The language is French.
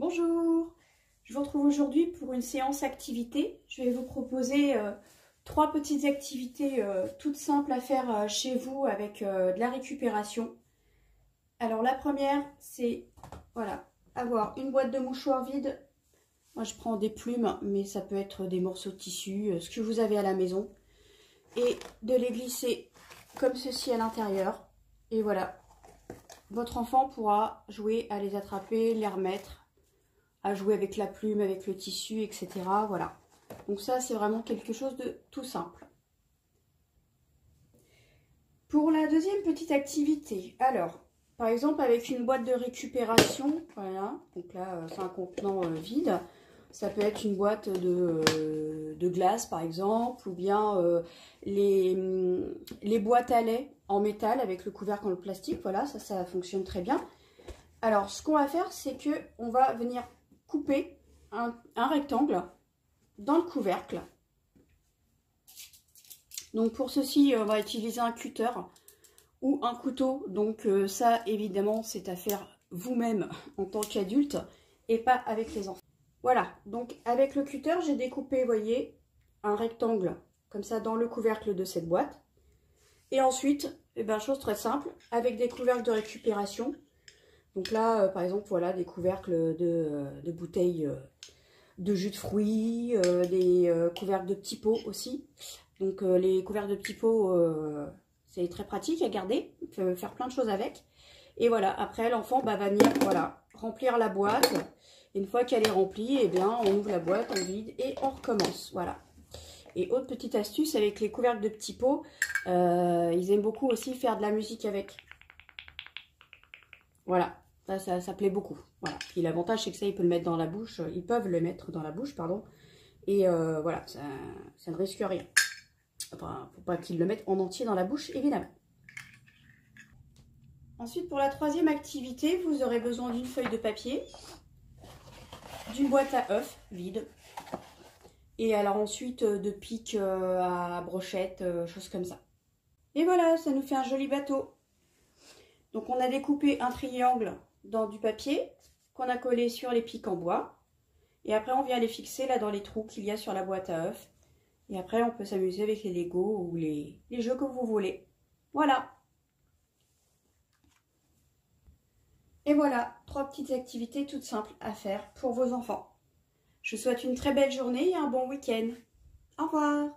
Bonjour, je vous retrouve aujourd'hui pour une séance activité. Je vais vous proposer trois petites activités toutes simples à faire chez vous avec de la récupération. Alors la première, c'est voilà, avoir une boîte de mouchoirs vide. Moi je prends des plumes, mais ça peut être des morceaux de tissu, ce que vous avez à la maison. Et de les glisser comme ceci à l'intérieur. Et voilà, votre enfant pourra jouer à les attraper, les remettre, à jouer avec la plume, avec le tissu, etc. Voilà. Donc ça, c'est vraiment quelque chose de tout simple. Pour la deuxième petite activité, alors, par exemple, avec une boîte de récupération, voilà. Donc là, c'est un contenant vide. Ça peut être une boîte de glace, par exemple, ou bien les boîtes à lait en métal avec le couvercle en plastique. Voilà, ça fonctionne très bien. Alors, ce qu'on va faire, c'est que on va venir couper un rectangle dans le couvercle. Donc pour ceci, on va utiliser un cutter ou un couteau. Donc ça, évidemment, c'est à faire vous-même en tant qu'adulte et pas avec les enfants. Voilà, donc avec le cutter, j'ai découpé, vous voyez, un rectangle comme ça dans le couvercle de cette boîte. Et ensuite, eh ben, chose très simple, avec des couvercles de récupération. Donc là, par exemple, voilà, des couvercles de bouteilles de jus de fruits, des couvercles de petits pots aussi. Donc les couvercles de petits pots, c'est très pratique à garder, on peut faire plein de choses avec. Et voilà, après l'enfant va venir voilà, remplir la boîte. Et une fois qu'elle est remplie, eh bien, on ouvre la boîte, on vide et on recommence. Voilà. Et autre petite astuce avec les couvercles de petits pots, ils aiment beaucoup aussi faire de la musique avec. Voilà. Ça plaît beaucoup. Voilà. Et l'avantage, c'est que ça, ils peuvent le mettre dans la bouche. Ils peuvent le mettre dans la bouche, pardon. Et voilà, ça ne risque rien. Enfin, faut pas qu'ils le mettent en entier dans la bouche, évidemment. Ensuite, pour la troisième activité, vous aurez besoin d'une feuille de papier, d'une boîte à œufs vide, et alors ensuite de pics à brochettes, choses comme ça. Et voilà, ça nous fait un joli bateau. Donc on a découpé un triangle dans du papier qu'on a collé sur les pics en bois. Et après on vient les fixer là dans les trous qu'il y a sur la boîte à œufs. Et après on peut s'amuser avec les Lego ou les jeux que vous voulez. Voilà. Et voilà, trois petites activités toutes simples à faire pour vos enfants. Je vous souhaite une très belle journée et un bon week-end. Au revoir.